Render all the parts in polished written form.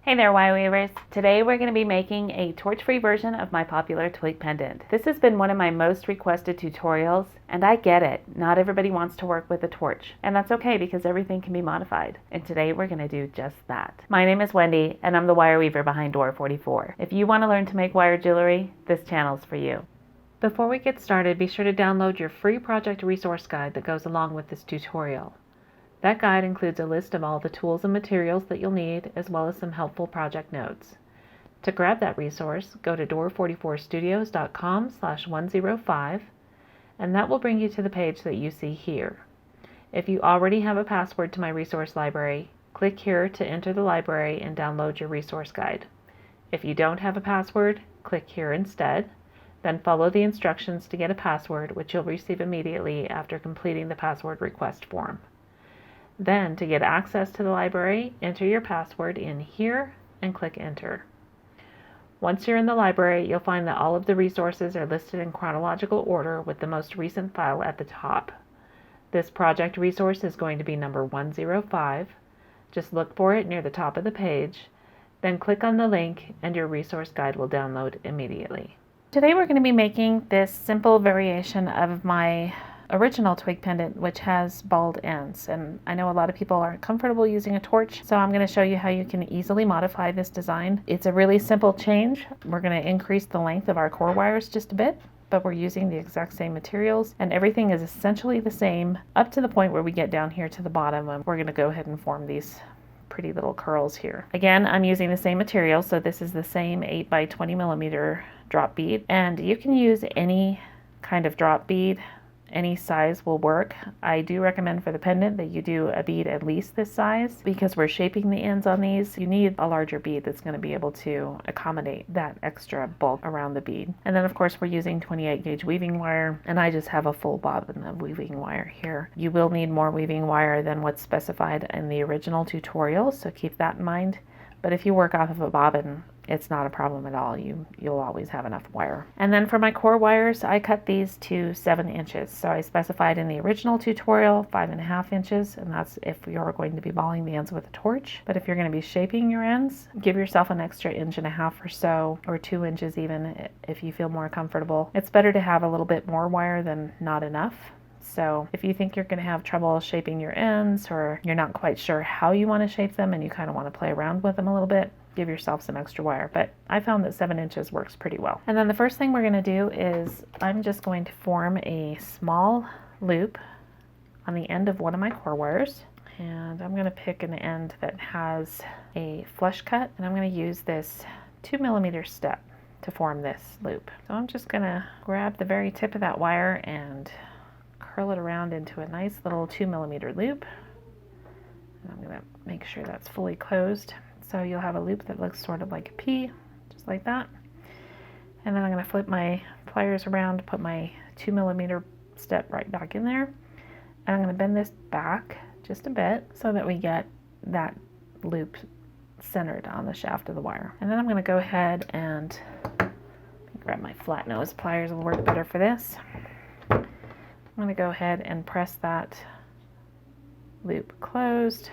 Hey there, wire weavers. Today we're going to be making a torch-free version of my popular twig pendant. This has been one of my most requested tutorials, and I get it. Not everybody wants to work with a torch, and that's okay because everything can be modified. And today we're going to do just that. My name is Wendy, and I'm the wire weaver behind Door 44. If you want to learn to make wire jewelry, this channel's for you. Before we get started, be sure to download your free project resource guide that goes along with this tutorial. That guide includes a list of all the tools and materials that you'll need, as well as some helpful project notes. To grab that resource, go to door44studios.com/105, and that will bring you to the page that you see here. If you already have a password to my resource library, click here to enter the library and download your resource guide. If you don't have a password, click here instead, then follow the instructions to get a password, which you'll receive immediately after completing the password request form. Then, to get access to the library, enter your password in here and click enter. Once you're in the library, you'll find that all of the resources are listed in chronological order with the most recent file at the top. This project resource is going to be number 105. Just look for it near the top of the page, then click on the link and your resource guide will download immediately. Today we're going to be making this simple variation of my original twig pendant, which has bald ends, and I know a lot of people aren't comfortable using a torch, so I'm going to show you how you can easily modify this design. It's a really simple change. We're going to increase the length of our core wires just a bit, but we're using the exact same materials, and everything is essentially the same up to the point where we get down here to the bottom, and we're going to go ahead and form these pretty little curls here. Again, I'm using the same material, so this is the same 8 by 20 millimeter drop bead, and you can use any kind of drop bead. Any size will work. I do recommend for the pendant that you do a bead at least this size, because we're shaping the ends on these. You need a larger bead that's going to be able to accommodate that extra bulk around the bead. And then of course we're using 28 gauge weaving wire, and I just have a full bobbin of weaving wire here. You will need more weaving wire than what's specified in the original tutorial, so keep that in mind. But if you work off of a bobbin, it's not a problem at all. You'll always have enough wire. And then for my core wires, I cut these to 7 inches. So I specified in the original tutorial 5.5 inches, and that's if you're going to be balling the ends with a torch. But if you're going to be shaping your ends, give yourself an extra 1.5 inches or so, or 2 inches even, if you feel more comfortable. It's better to have a little bit more wire than not enough. So if you think you're going to have trouble shaping your ends, or you're not quite sure how you want to shape them and you kind of want to play around with them a little bit, give yourself some extra wire. But I found that 7 inches works pretty well. And then the first thing we're going to do is I'm just going to form a small loop on the end of one of my core wires. And I'm going to pick an end that has a flush cut, and I'm going to use this 2 millimeter step to form this loop. So I'm just going to grab the very tip of that wire and curl it around into a nice little 2 millimeter loop. And I'm going to make sure that's fully closed. So you'll have a loop that looks sort of like a P, just like that. And then I'm going to flip my pliers around, put my 2 millimeter step right back in there. And I'm going to bend this back just a bit so that we get that loop centered on the shaft of the wire. And then I'm going to go ahead and grab my flat nose pliers, will work better for this. I'm going to go ahead and press that loop closed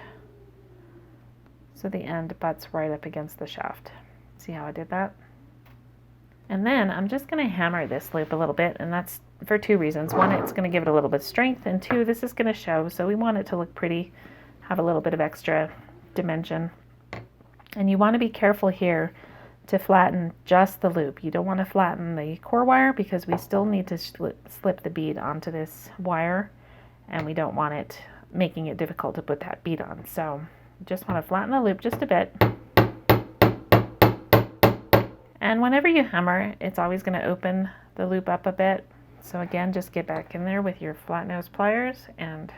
so the end butts right up against the shaft. See how I did that? And then I'm just going to hammer this loop a little bit, and that's for 2 reasons. One, it's going to give it a little bit of strength, and 2, this is going to show, so we want it to look pretty, have a little bit of extra dimension. And you want to be careful here to flatten just the loop. You don't want to flatten the core wire because we still need to slip the bead onto this wire, and we don't want it making it difficult to put that bead on. So just want to flatten the loop just a bit. And whenever you hammer, it's always going to open the loop up a bit. So again, just get back in there with your flat nose pliers and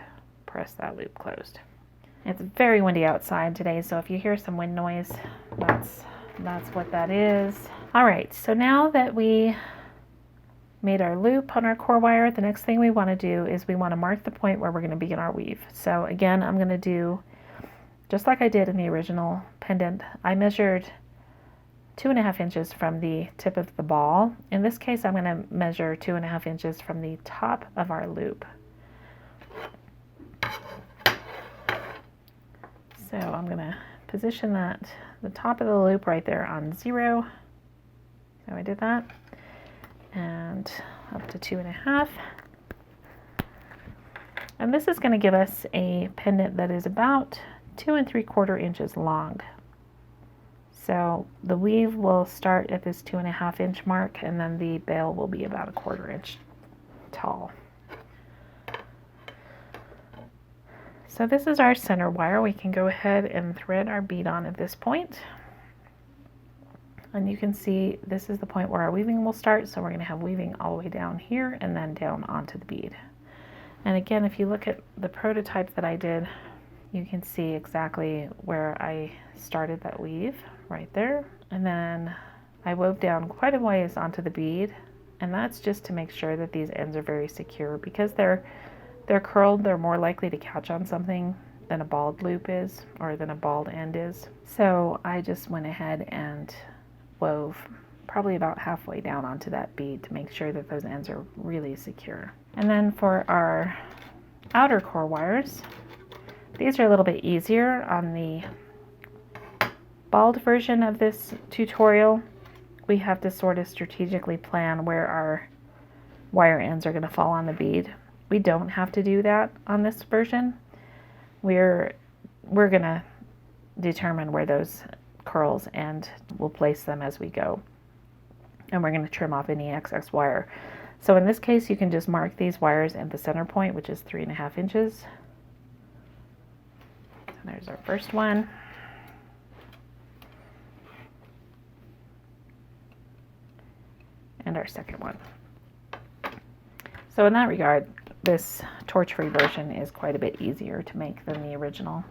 press that loop closed. It's very windy outside today, so if you hear some wind noise, that's what that is. All right, so now that we made our loop on our core wire, the next thing we want to do is we want to mark the point where we're going to begin our weave. So again, I'm going to do just like I did in the original pendant. I measured 2.5 inches from the tip of the ball. In this case, I'm going to measure 2.5 inches from the top of our loop. So I'm going to position that the top of the loop right there on 0. So I did that, and up to 2.5. And this is going to give us a pendant that is about 2 3/4 inches long. So the weave will start at this 2.5 inch mark, and then the bail will be about 1/4 inch tall. So this is our center wire. We can go ahead and thread our bead on at this point. And you can see this is the point where our weaving will start. So we're going to have weaving all the way down here and then down onto the bead. And again, if you look at the prototype that I did, you can see exactly where I started that weave right there. And then I wove down quite a ways onto the bead. And that's just to make sure that these ends are very secure, because they're curled, they're more likely to catch on something than a balled loop is, or than a balled end is. So I just went ahead and wove probably about halfway down onto that bead to make sure that those ends are really secure. And then for our outer core wires, these are a little bit easier on the balled version of this tutorial. We have to sort of strategically plan where our wire ends are going to fall on the bead. We don't have to do that on this version. We're going to determine where those curls and we'll place them as we go. And we're going to trim off any excess wire. So in this case, you can just mark these wires at the center point, which is 3.5 inches. So there's our first one. And our second one. So in that regard, this torch-free version is quite a bit easier to make than the original.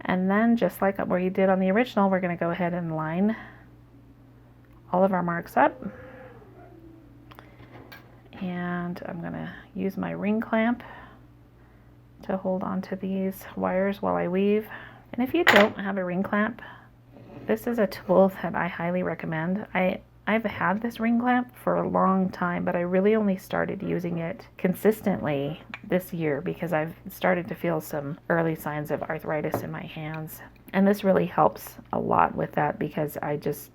And then, just like where you did on the original, we're going to go ahead and line all of our marks up. And I'm going to use my ring clamp to hold onto these wires while I weave. And if you don't have a ring clamp, this is a tool that I highly recommend. I've had this ring clamp for a long time, but I really only started using it consistently this year because I've started to feel some early signs of arthritis in my hands. And this really helps a lot with that because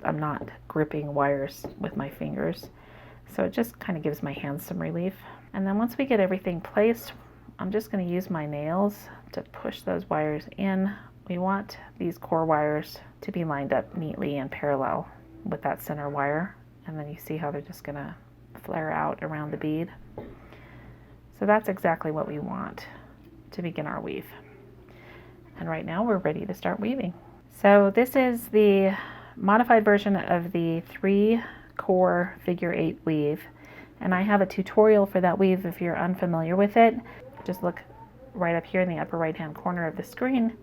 I'm not gripping wires with my fingers. So it just kind of gives my hands some relief. And then once we get everything placed, I'm just going to use my nails to push those wires in. We want these core wires to be lined up neatly and parallel with that center wire, and then you see how they're just gonna flare out around the bead. So that's exactly what we want to begin our weave. And right now we're ready to start weaving. So this is the modified version of the 3-core figure 8 weave, and I have a tutorial for that weave if you're unfamiliar with it. Just look right up here in the upper right hand corner of the screen,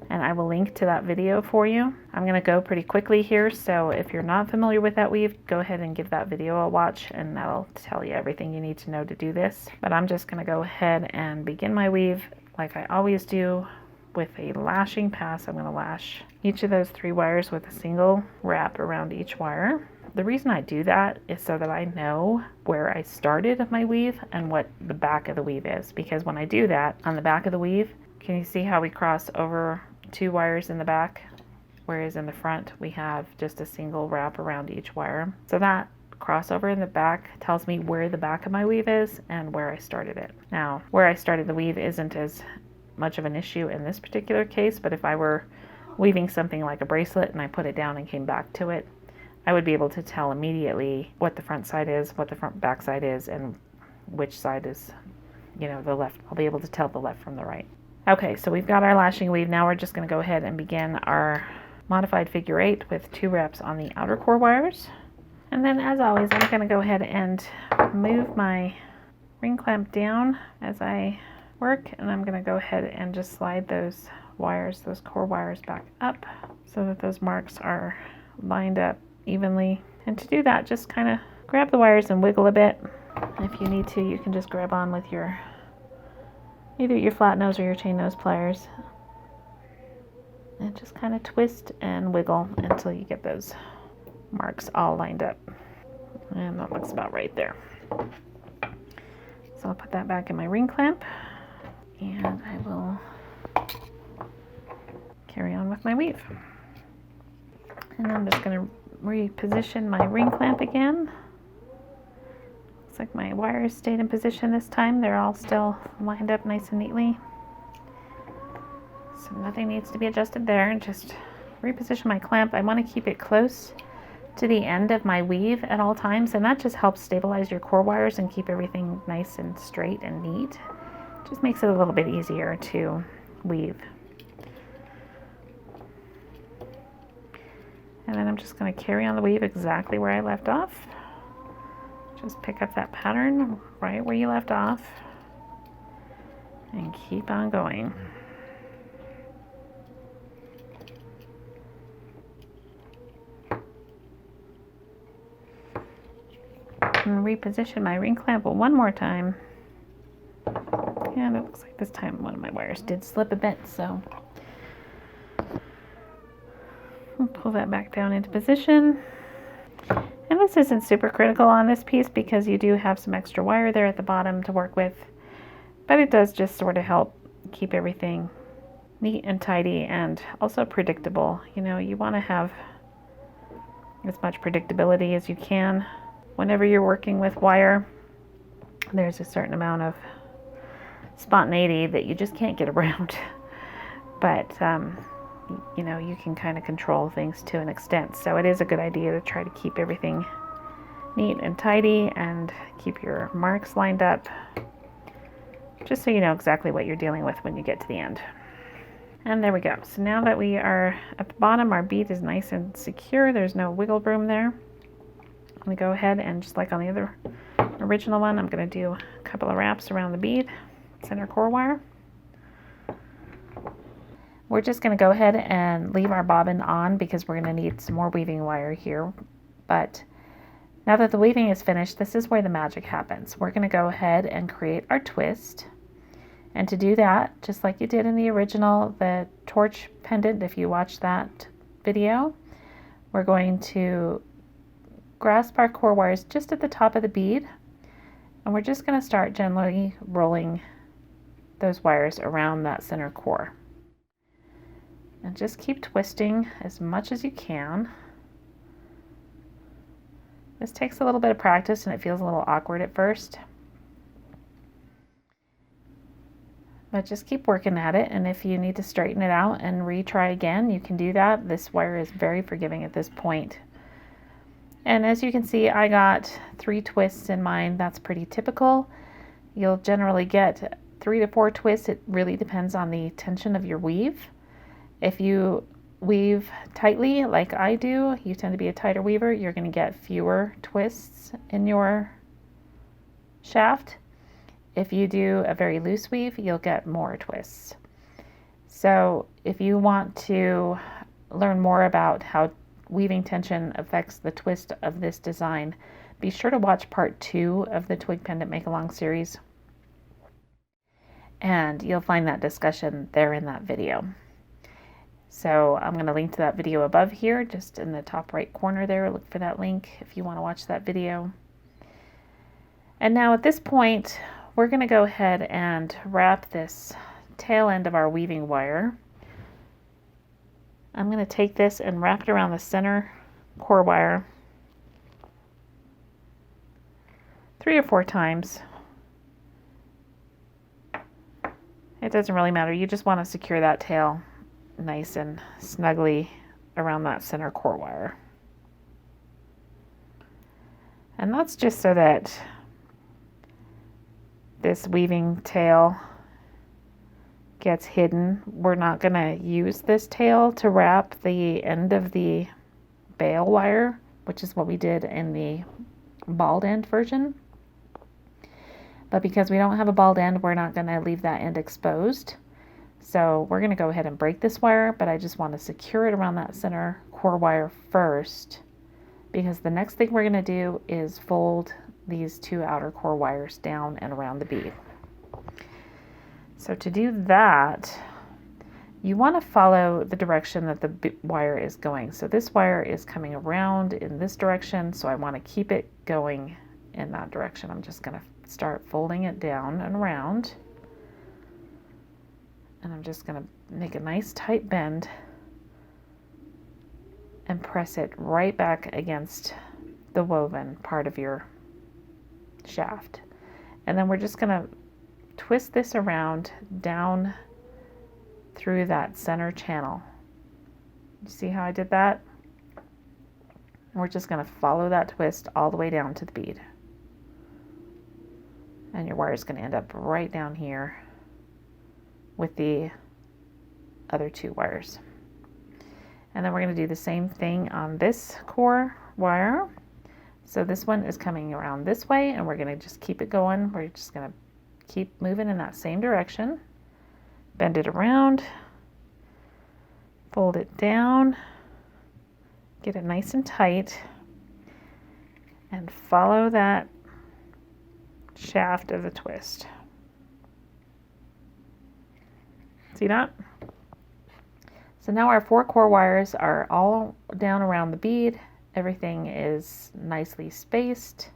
and I will link to that video for you. I'm going to go pretty quickly here, so if you're not familiar with that weave, go ahead and give that video a watch, and that'll tell you everything you need to know to do this. But I'm just going to go ahead and begin my weave like I always do with a lashing pass. I'm going to lash each of those 3 wires with a single wrap around each wire. The reason I do that is so that I know where I started my weave and what the back of the weave is, because when I do that on the back of the weave, can you see how we cross over 2 wires in the back, whereas in the front we have just a single wrap around each wire? So that crossover in the back tells me where the back of my weave is and where I started it. Now, where I started the weave isn't as much of an issue in this particular case, but if I were weaving something like a bracelet and I put it down and came back to it, I would be able to tell immediately what the front side is, what the front back side is, and which side is, the left. I'll be able to tell the left from the right. Okay, so we've got our lashing weave. Now we're just going to go ahead and begin our modified figure 8 with 2 wraps on the outer core wires. And then, as always, I'm going to go ahead and move my ring clamp down as I work, and I'm going to go ahead and just slide those wires, those core wires, back up so that those marks are lined up evenly. And to do that, just kind of grab the wires and wiggle a bit. If you need to, you can just grab on with either your flat nose or your chain nose pliers, and just kind of twist and wiggle until you get those marks all lined up. And that looks about right there. So I'll put that back in my ring clamp, and I will carry on with my weave. And I'm just going to reposition my ring clamp again. Looks like my wires stayed in position this time. They're all still lined up nice and neatly. So nothing needs to be adjusted there. And just reposition my clamp. I want to keep it close to the end of my weave at all times, and that just helps stabilize your core wires and keep everything nice and straight and neat. Just makes it a little bit easier to weave. And then I'm just going to carry on the weave exactly where I left off. Just pick up that pattern right where you left off and keep on going. And reposition my ring clamp one more time. And it looks like this time one of my wires did slip a bit, so I'll pull that back down into position. And this isn't super critical on this piece because you do have some extra wire there at the bottom to work with, but it does just sort of help keep everything neat and tidy and also predictable. You know, you want to have as much predictability as you can. Whenever you're working with wire, there's a certain amount of spontaneity that you just can't get around. But, you know, you can kind of control things to an extent. So it is a good idea to try to keep everything neat and tidy and keep your marks lined up, just so you know exactly what you're dealing with when you get to the end. And there we go. So now that we are at the bottom, our bead is nice and secure. There's no wiggle room there. I'm going to go ahead and, just like on the other original one, I'm going to do a couple of wraps around the bead, center core wire. We're just going to go ahead and leave our bobbin on because we're going to need some more weaving wire here. But now that the weaving is finished, this is where the magic happens. We're going to go ahead and create our twist. And to do that, just like you did in the original, the torch pendant, if you watched that video, we're going to grasp our core wires just at the top of the bead, and we're just going to start gently rolling those wires around that center core. And just keep twisting as much as you can. This takes a little bit of practice and it feels a little awkward at first. But just keep working at it, and if you need to straighten it out and retry again, you can do that. This wire is very forgiving at this point. And as you can see, I got 3 twists in mine. That's pretty typical. You'll generally get 3 to 4 twists. It really depends on the tension of your weave. If you weave tightly like I do, you tend to be a tighter weaver, you're going to get fewer twists in your shaft. If you do a very loose weave, you'll get more twists. So if you want to learn more about how weaving tension affects the twist of this design, be sure to watch part 2 of the Twig Pendant Make Along series, and you'll find that discussion there in that video. So I'm going to link to that video above here, just in the top right corner there. Look for that link if you want to watch that video. And now at this point, we're going to go ahead and wrap this tail end of our weaving wire. I'm going to take this and wrap it around the center core wire 3 or 4 times. It doesn't really matter. You just want to secure that tail nice and snugly around that center core wire. And that's just so that this weaving tail gets hidden. We're not going to use this tail to wrap the end of the bail wire, which is what we did in the bald end version. But because we don't have a bald end, we're not going to leave that end exposed. So we're going to go ahead and break this wire, but I just want to secure it around that center core wire first, because the next thing we're going to do is fold these 2 outer core wires down and around the bead. So to do that, you want to follow the direction that the wire is going. So this wire is coming around in this direction, so I want to keep it going in that direction. I'm just going to start folding it down and around. And I'm just going to make a nice tight bend and press it right back against the woven part of your shaft. And then we're just going to twist this around down through that center channel. You see how I did that? We're just going to follow that twist all the way down to the bead. And your wire is going to end up right down here with the other two wires. And then we're going to do the same thing on this core wire. So this one is coming around this way, and we're going to just keep it going. We're just going to keep moving in that same direction. Bend it around, fold it down, get it nice and tight, and follow that shaft of the twist. See that? So now our 4 core wires are all down around the bead. Everything is nicely spaced.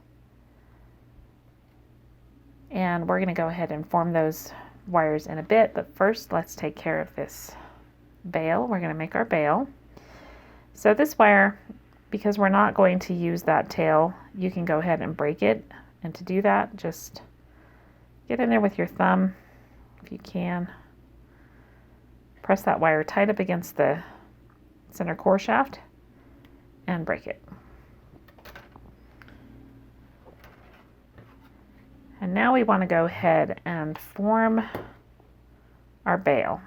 And we're going to go ahead and form those wires in a bit, but first let's take care of this bail. We're going to make our bail. So this wire, because we're not going to use that tail, you can go ahead and break it. And to do that, just get in there with your thumb if you can. Press that wire tight up against the center core shaft and break it. And now we want to go ahead and form our bail.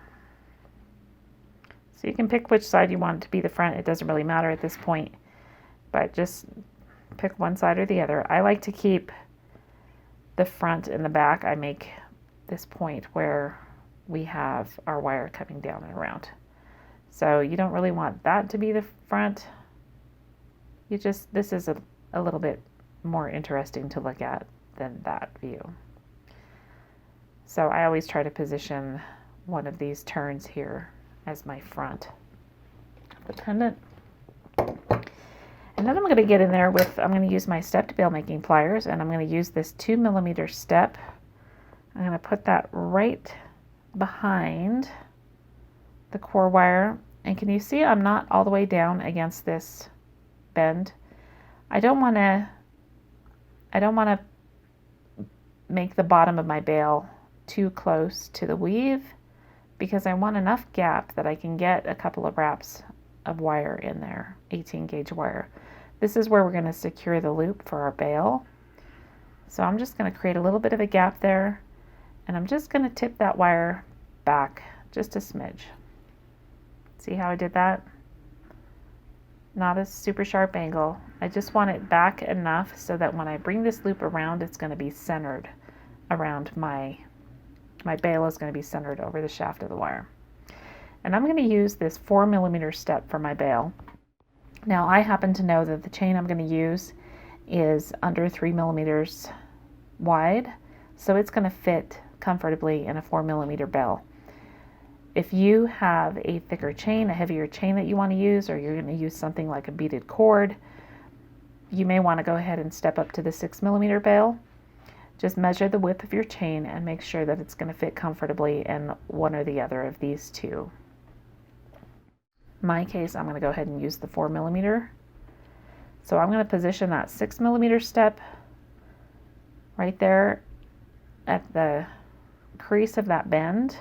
So you can pick which side you want it to be the front. It doesn't really matter at this point, but just pick one side or the other. I like to keep the front and the back. I make this point where we have our wire coming down and around. So you don't really want that to be the front. This is a little bit more interesting to look at than that view. So I always try to position one of these turns here as my front of the pendant. And then I'm going to get in there with, I'm going to use my stepped bail making pliers, and I'm going to use this 2mm step. I'm going to put that right behind the core wire. And can you see I'm not all the way down against this bend? I don't want to make the bottom of my bail too close to the weave, because I want enough gap that I can get a couple of wraps of wire in there, 18 gauge wire. This is where we're going to secure the loop for our bail. So I'm just going to create a little bit of a gap there, and I'm just going to tip that wire back just a smidge. See how I did that? Not a super sharp angle. I just want it back enough so that when I bring this loop around, it's going to be centered around my bail is going to be centered over the shaft of the wire. And I'm going to use this 4mm step for my bail. Now I happen to know that the chain I'm going to use is under 3mm wide, so it's going to fit comfortably in a 4mm bail. If you have a thicker chain, a heavier chain that you want to use, or you're going to use something like a beaded cord, you may want to go ahead and step up to the 6mm bail. Just measure the width of your chain and make sure that it's going to fit comfortably in one or the other of these two. In my case, I'm going to go ahead and use the 4mm. So I'm going to position that 6mm step right there at the crease of that bend.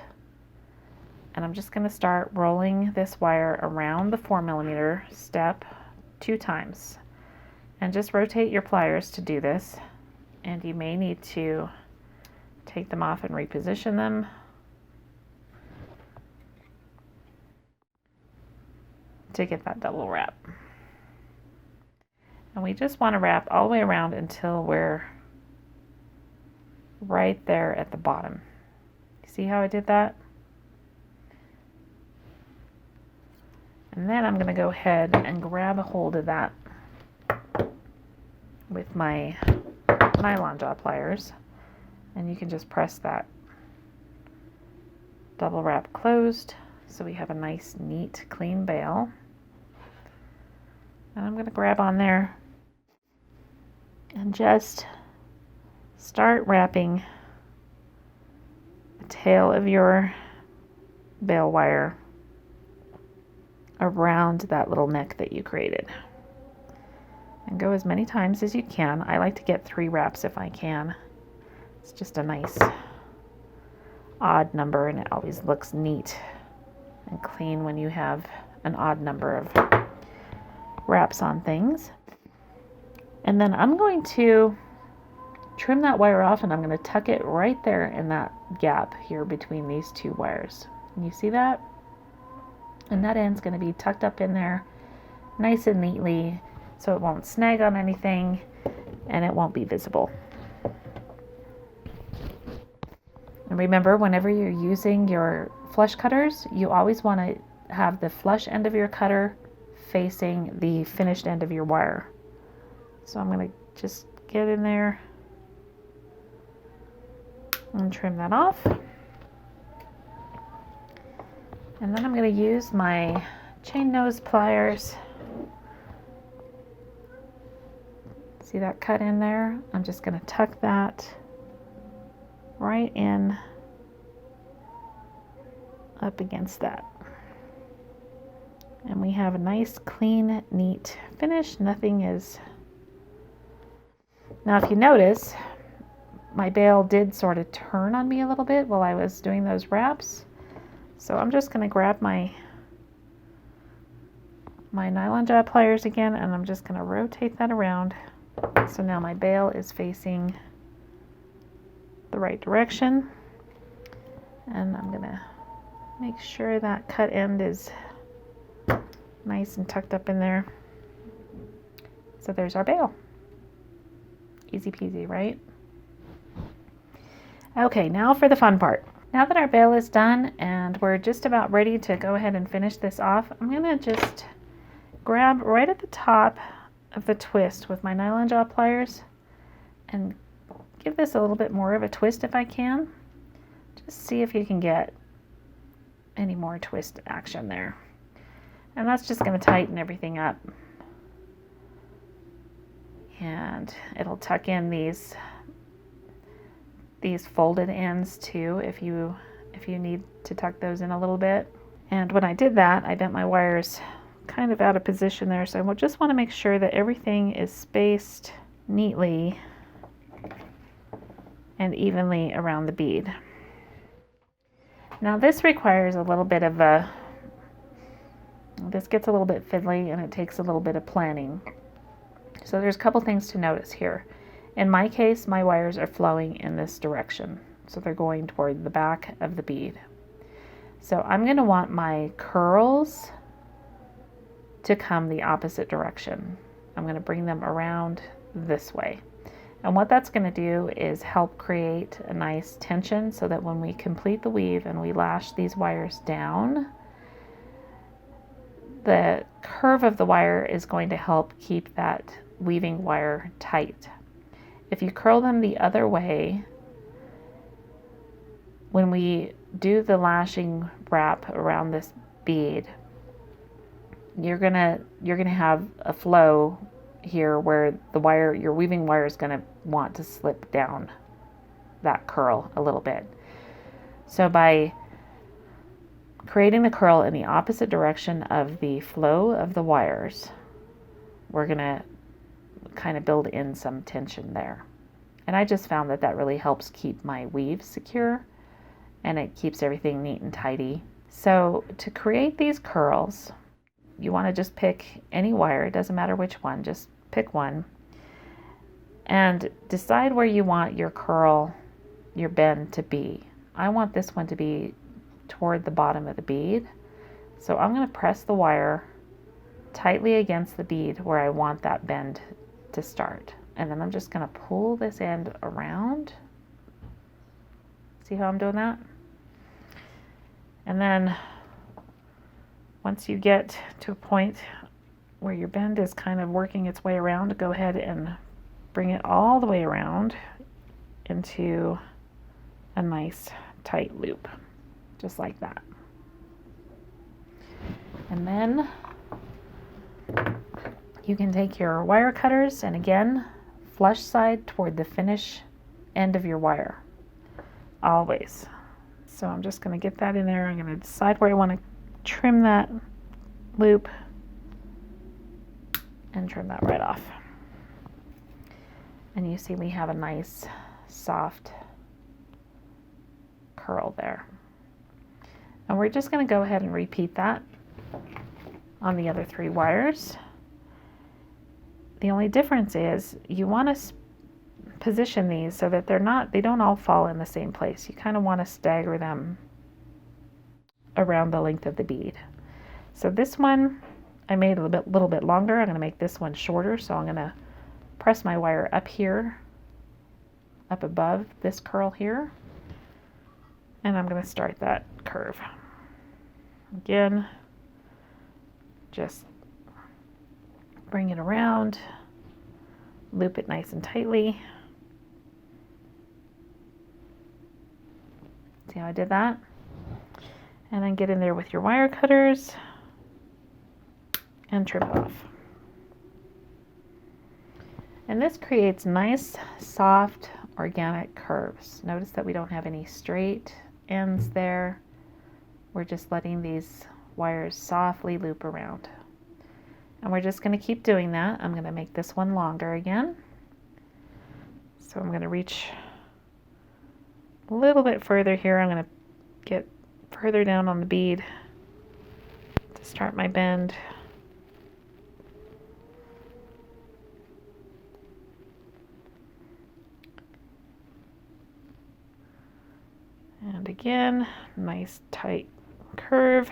And I'm just going to start rolling this wire around the 4mm step 2 times. And just rotate your pliers to do this. And you may need to take them off and reposition them. To get that double wrap. And we just want to wrap all the way around until we're right there at the bottom. See how I did that? And then I'm going to go ahead and grab a hold of that with my nylon jaw pliers, and you can just press that double wrap closed so we have a nice, neat, clean bail. And I'm going to grab on there and just start wrapping the tail of your bail wire around that little neck that you created. And go as many times as you can. I like to get 3 wraps if I can. It's just a nice odd number, and it always looks neat and clean when you have an odd number of wraps on things. And then I'm going to trim that wire off, and I'm going to tuck it right there in that gap here between these 2 wires. And you see that? And that end's going to be tucked up in there nice and neatly, so it won't snag on anything and it won't be visible. And remember, whenever you're using your flush cutters, you always want to have the flush end of your cutter facing the finished end of your wire. So I'm going to just get in there and trim that off. And then I'm going to use my chain nose pliers. See that cut in there? I'm just going to tuck that right in up against that. And we have a nice, clean, neat finish. Nothing is... Now, if you notice, my bail did sort of turn on me a little bit while I was doing those wraps. So I'm just going to grab my nylon jaw pliers again, and I'm just going to rotate that around. So now my bail is facing the right direction, and I'm going to make sure that cut end is nice and tucked up in there. So there's our bail. Easy peasy, right? Okay, now for the fun part. Now that our bail is done and we're just about ready to go ahead and finish this off, I'm going to just grab right at the top of the twist with my nylon jaw pliers and give this a little bit more of a twist if I can. Just see if you can get any more twist action there. And that's just going to tighten everything up. And it'll tuck in these folded ends too if you need to tuck those in a little bit. And when I did that, I bent my wires kind of out of position there, so I just want to make sure that everything is spaced neatly and evenly around the bead. Now this requires a little bit of this gets a little bit fiddly and it takes a little bit of planning. So there's a couple things to notice here. In my case, my wires are flowing in this direction, so they're going toward the back of the bead. So I'm going to want my curls to come the opposite direction. I'm going to bring them around this way. And what that's going to do is help create a nice tension so that when we complete the weave and we lash these wires down, the curve of the wire is going to help keep that weaving wire tight. If you curl them the other way, when we do the lashing wrap around this bead, you're gonna have a flow here where the wire, your weaving wire, is gonna want to slip down that curl a little bit. So by creating the curl in the opposite direction of the flow of the wires, we're gonna kind of build in some tension there. And I just found that really helps keep my weave secure, and it keeps everything neat and tidy. So to create these curls, you want to just pick any wire, it doesn't matter which one, just pick one, and decide where you want your curl, your bend to be. I want this one to be toward the bottom of the bead, so I'm going to press the wire tightly against the bead where I want that bend to start, and then I'm just going to pull this end around. See how I'm doing that? And then once you get to a point where your bend is kind of working its way around, go ahead and bring it all the way around into a nice tight loop, just like that. And then you can take your wire cutters and again, flush side toward the finish end of your wire, always. So I'm just going to get that in there. I'm going to decide where I want to trim that loop and trim that right off. And you see we have a nice soft curl there. And we're just going to go ahead and repeat that on the other 3 wires. The only difference is you want to position these so that they don't all fall in the same place. You kind of want to stagger them around the length of the bead. So this one I made a little bit longer. I'm going to make this one shorter, so I'm going to press my wire up here, up above this curl here, and I'm going to start that curve. Again, just bring it around, loop it nice and tightly. See how I did that? And then get in there with your wire cutters and trim it off. And this creates nice, soft, organic curves. Notice that we don't have any straight ends there. We're just letting these wires softly loop around. And we're just going to keep doing that. I'm going to make this one longer again. So I'm going to reach a little bit further here. I'm going to get further down on the bead to start my bend. And again, nice tight curve.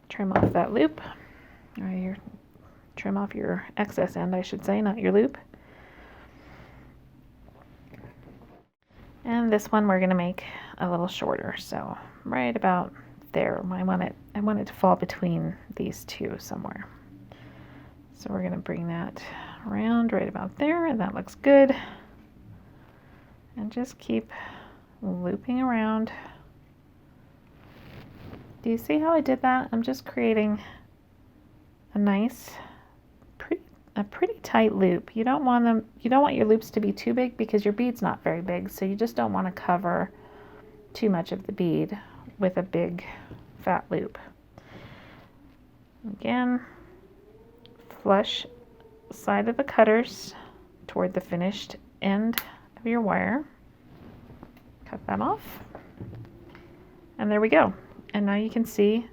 Trim off that loop, or trim off your excess end, I should say, not your loop. And this one we're going to make a little shorter, so right about there. I want it to fall between these two somewhere. So we're going to bring that around right about there, and that looks good. And just keep looping around. Do you see how I did that? I'm just creating a nice, pretty tight loop. You don't want your loops to be too big because your bead's not very big, so you just don't want to cover too much of the bead with a big fat loop. Again, flush side of the cutters toward the finished end of your wire. Cut that off. And there we go. And now you can see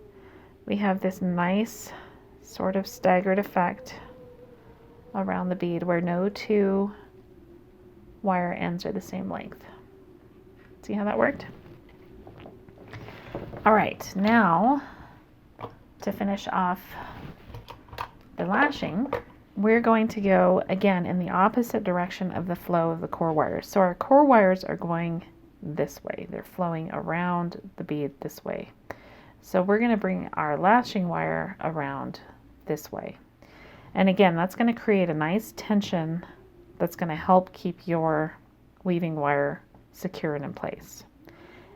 we have this nice sort of staggered effect around the bead where no 2 wire ends are the same length. See how that worked? All right, now to finish off the lashing, we're going to go again in the opposite direction of the flow of the core wires. So our core wires are going this way. They're flowing around the bead this way. So we're going to bring our lashing wire around this way. And again, that's going to create a nice tension that's going to help keep your weaving wire secure and in place.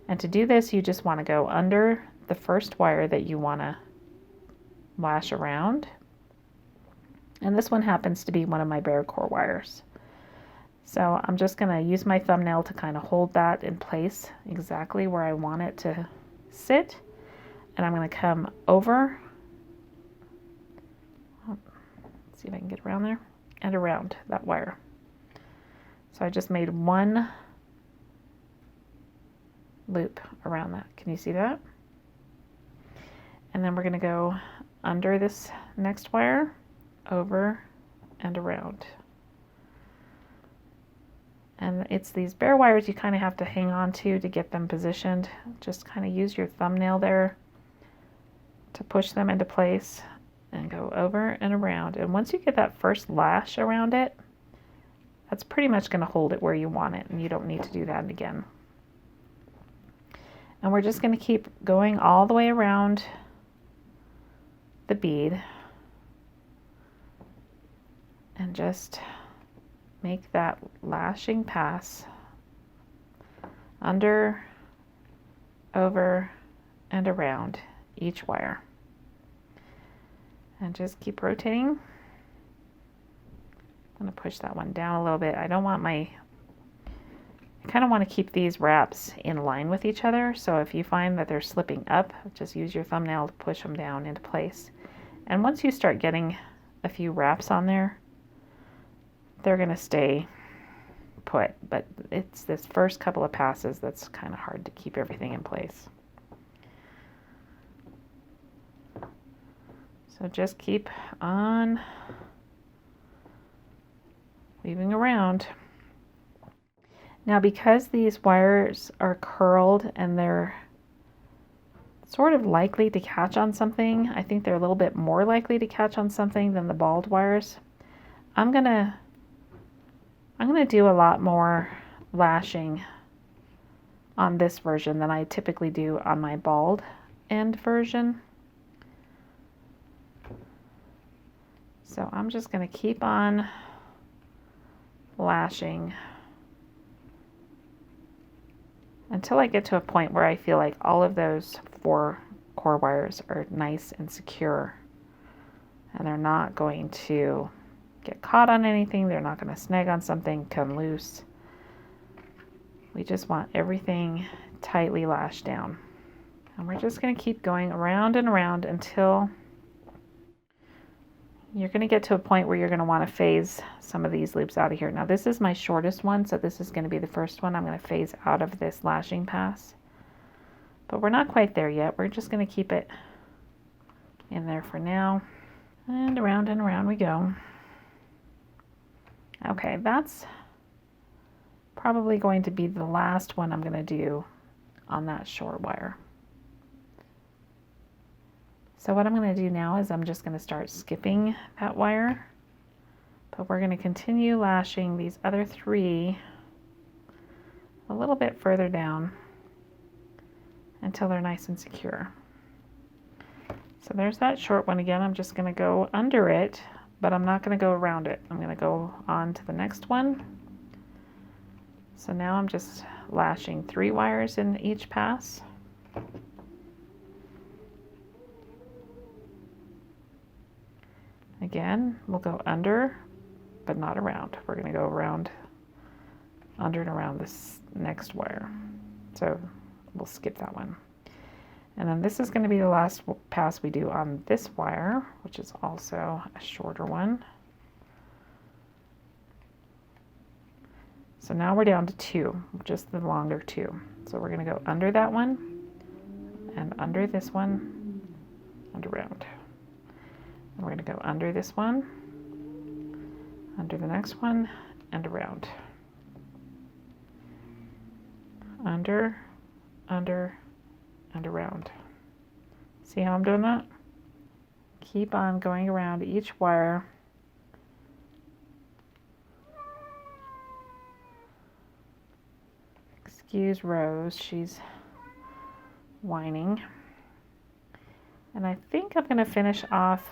And to do this, you just want to go under the first wire that you want to lash around. And this one happens to be one of my bare core wires. So I'm just going to use my thumbnail to kind of hold that in place exactly where I want it to sit. And I'm going to come over, see if I can get around there, and around that wire. So I just made one loop around that. Can you see that? And then we're going to go under this next wire, over and around. And it's these bare wires you kind of have to hang on to get them positioned. Just kind of use your thumbnail there to push them into place and go over and around. And once you get that first lash around it, that's pretty much going to hold it where you want it, and you don't need to do that again. And we're just going to keep going all the way around the bead and just make that lashing pass under, over, and around each wire. And just keep rotating. I'm going to push that one down a little bit. I don't want my You kind of want to keep these wraps in line with each other, so if you find that they're slipping up, just use your thumbnail to push them down into place. And once you start getting a few wraps on there, they're going to stay put, but it's this first couple of passes that's kind of hard to keep everything in place. So just keep on weaving around. Now, because these wires are curled and they're sort of likely to catch on something, I think they're a little bit more likely to catch on something than the balled wires. I'm gonna do a lot more lashing on this version than I typically do on my balled end version. So I'm just gonna keep on lashing until I get to a point where I feel like all of those 4 core wires are nice and secure, and they're not going to get caught on anything, they're not going to snag on something, come loose. We just want everything tightly lashed down. And we're just going to keep going around and around until you're going to get to a point where you're going to want to phase some of these loops out of here. Now this is my shortest one, so this is going to be the first one I'm going to phase out of this lashing pass. But we're not quite there yet. We're just going to keep it in there for now. And around we go. Okay, that's probably going to be the last one I'm going to do on that short wire. So what I'm going to do now is I'm just going to start skipping that wire, but we're going to continue lashing these other 3 a little bit further down until they're nice and secure. So there's that short one again. I'm just going to go under it, but I'm not going to go around it. I'm going to go on to the next one. So now I'm just lashing 3 wires in each pass. Again, we'll go under, but not around. We're going to go around, under and around this next wire. So we'll skip that one. And then this is going to be the last pass we do on this wire, which is also a shorter one. So now we're down to 2, just the longer 2. So we're going to go under that one, and under this one, and around. And we're going to go under this one, under the next one, and around. Under, and around. See how I'm doing that? Keep on going around each wire. Excuse Rose, she's whining. And I think I'm going to finish off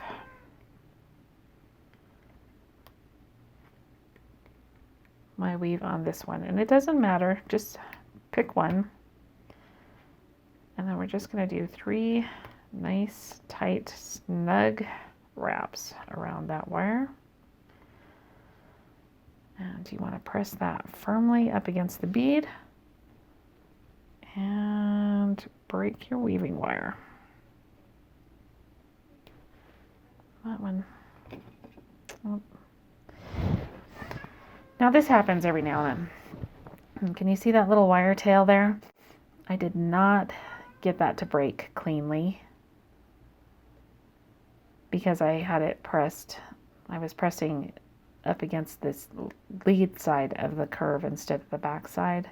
my weave on this one. And it doesn't matter, just pick one. And then we're just going to do 3 nice, tight, snug wraps around that wire. And you want to press that firmly up against the bead and break your weaving wire. That one. Oh. Now this happens every now and then. And can you see that little wire tail there? I did not get that to break cleanly because I had it pressed. I was pressing up against this lead side of the curve instead of the back side.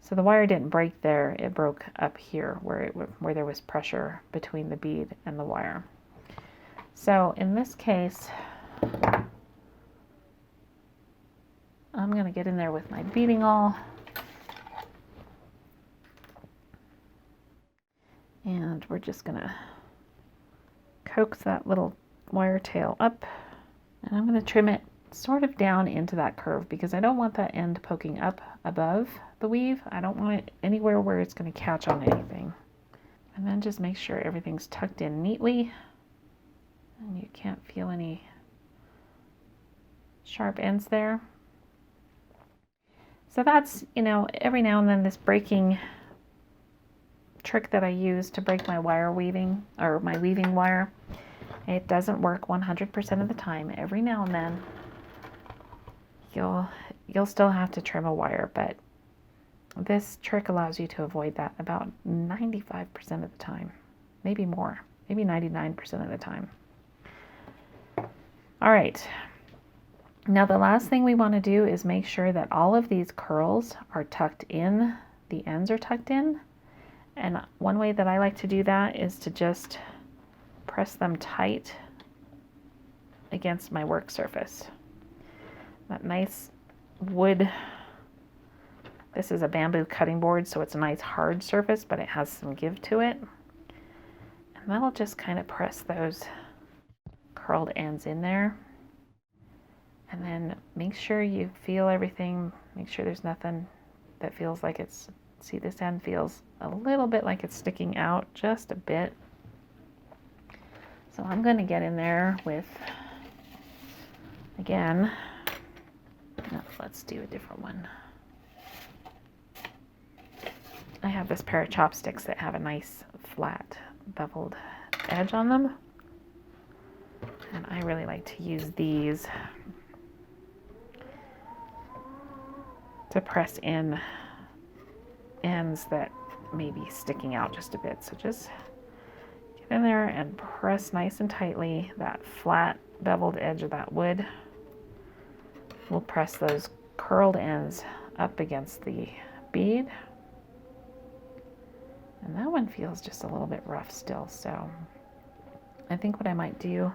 So the wire didn't break there, it broke up here where there was pressure between the bead and the wire. So in this case, I'm going to get in there with my beading awl. And we're just going to coax that little wire tail up. And I'm going to trim it sort of down into that curve because I don't want that end poking up above the weave. I don't want it anywhere where it's going to catch on anything. And then just make sure everything's tucked in neatly. And you can't feel any sharp ends there. So that's, you know, every now and then this breaking trick that I use to break my wire weaving, or my weaving wire. It doesn't work 100% of the time. Every now and then you'll still have to trim a wire, but this trick allows you to avoid that about 95% of the time, maybe more, maybe 99% of the time. All right, now the last thing we want to do is make sure that all of these curls are tucked in, the ends are tucked in. And one way that I like to do that is to just press them tight against my work surface. That nice wood, this is a bamboo cutting board, so it's a nice hard surface, but it has some give to it. And that'll just kind of press those curled ends in there. And then make sure you feel everything, make sure there's nothing that feels like it's, see, this end feels a little bit like it's sticking out, just a bit. So I'm going to get in there with, again, no, let's do a different one. I have this pair of chopsticks that have a nice flat beveled edge on them. And I really like to use these to press in ends that may be sticking out just a bit. So just get in there and press nice and tightly. That flat beveled edge of that wood will press those curled ends up against the bead. And that one feels just a little bit rough still, so I think what I might do,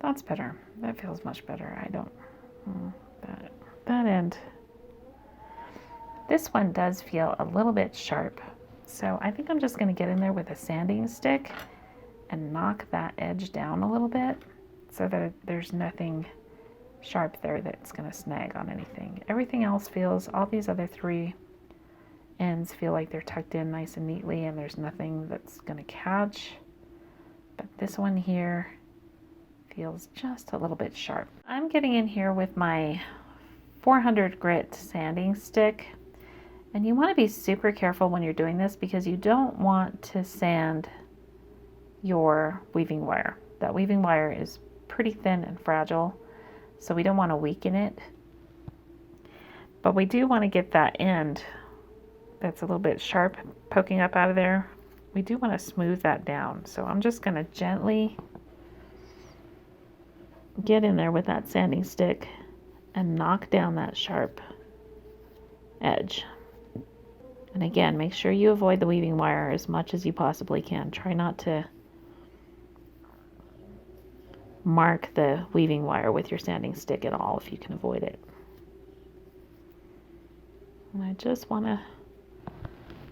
that's better. That feels much better. I don't, that end. This one does feel a little bit sharp. So I think I'm just going to get in there with a sanding stick and knock that edge down a little bit so that there's nothing sharp there that's going to snag on anything. Everything else feels, all these other three ends feel like they're tucked in nice and neatly and there's nothing that's going to catch. But this one here feels just a little bit sharp. I'm getting in here with my 400 grit sanding stick, and you want to be super careful when you're doing this because you don't want to sand your weaving wire. That weaving wire is pretty thin and fragile, so we don't want to weaken it, but we do want to get that end that's a little bit sharp poking up out of there. We do want to smooth that down, so I'm just going to gently get in there with that sanding stick and knock down that sharp edge. And again, make sure you avoid the weaving wire as much as you possibly can. Try not to mark the weaving wire with your sanding stick at all if you can avoid it. And I just want to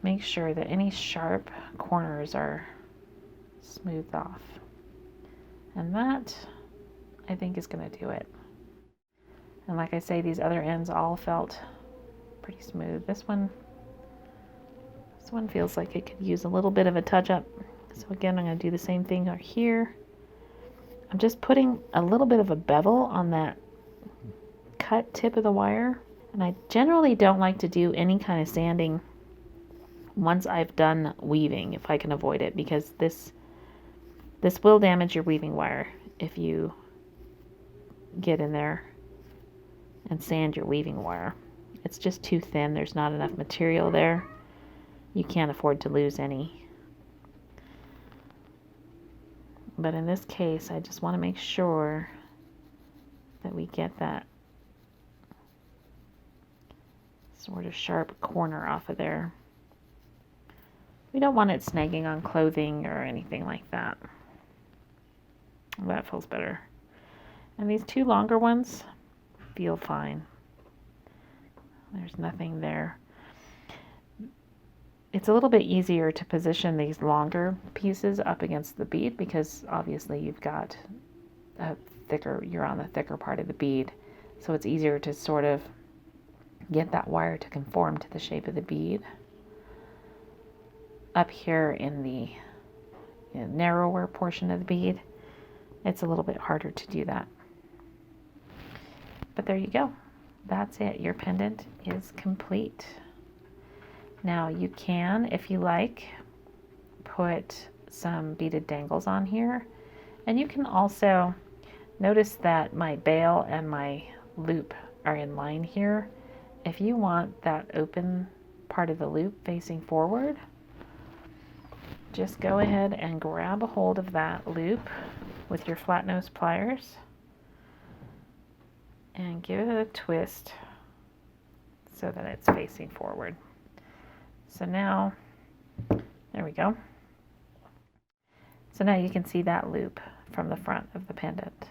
make sure that any sharp corners are smoothed off. And that, I think, is going to do it. And like I say, these other ends all felt pretty smooth. This one feels like it could use a little bit of a touch-up. So again, I'm going to do the same thing here. I'm just putting a little bit of a bevel on that cut tip of the wire. And I generally don't like to do any kind of sanding once I've done weaving, if I can avoid it, because this will damage your weaving wire if you get in there and sand your weaving wire. It's just too thin. There's not enough material there. You can't afford to lose any. But in this case, I just want to make sure that we get that sort of sharp corner off of there. We don't want it snagging on clothing or anything like that. That feels better. And these two longer ones feel fine. There's nothing there. It's a little bit easier to position these longer pieces up against the bead because obviously you've got you're on the thicker part of the bead. So it's easier to sort of get that wire to conform to the shape of the bead. Up here in narrower portion of the bead, it's a little bit harder to do that. But there you go. That's it. Your pendant is complete. Now you can, if you like, put some beaded dangles on here. And you can also notice that my bail and my loop are in line here. If you want that open part of the loop facing forward, just go ahead and grab a hold of that loop with your flat nose pliers and give it a twist so that it's facing forward. So now, there we go. So now you can see that loop from the front of the pendant.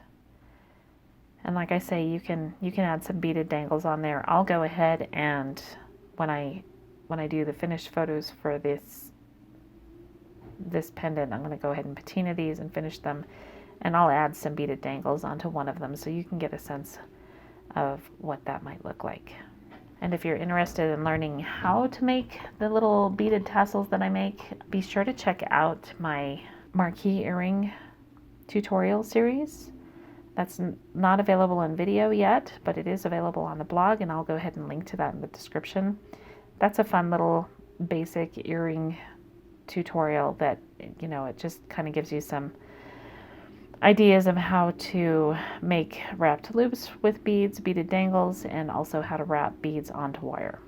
And like I say, you can add some beaded dangles on there. I'll go ahead and when I do the finished photos for this pendant, I'm going to go ahead and patina these and finish them, and I'll add some beaded dangles onto one of them so you can get a sense of what that might look like. And if you're interested in learning how to make the little beaded tassels that I make, be sure to check out my marquee earring tutorial series. That's not available in video yet, but it is available on the blog, and I'll go ahead and link to that in the description. That's a fun little basic earring tutorial that, you know, it just kind of gives you some ideas of how to make wrapped loops with beads, beaded dangles, and also how to wrap beads onto wire.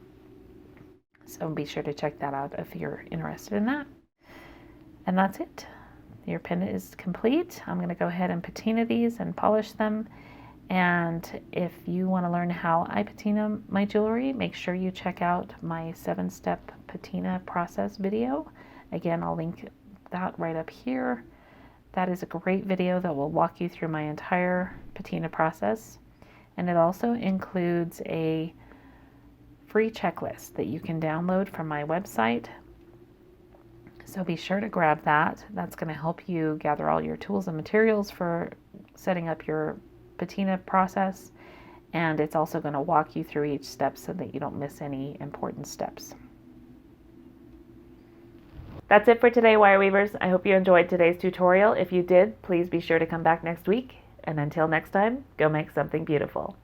So be sure to check that out if you're interested in that. And that's it. Your pendant is complete. I'm going to go ahead and patina these and polish them. And if you want to learn how I patina my jewelry, make sure you check out my 7-step patina process video. Again, I'll link that right up here. That is a great video that will walk you through my entire patina process. And it also includes a free checklist that you can download from my website. So be sure to grab that. That's going to help you gather all your tools and materials for setting up your patina process. And it's also going to walk you through each step so that you don't miss any important steps. That's it for today, wire weavers. I hope you enjoyed today's tutorial. If you did, please be sure to come back next week. And until next time, go make something beautiful.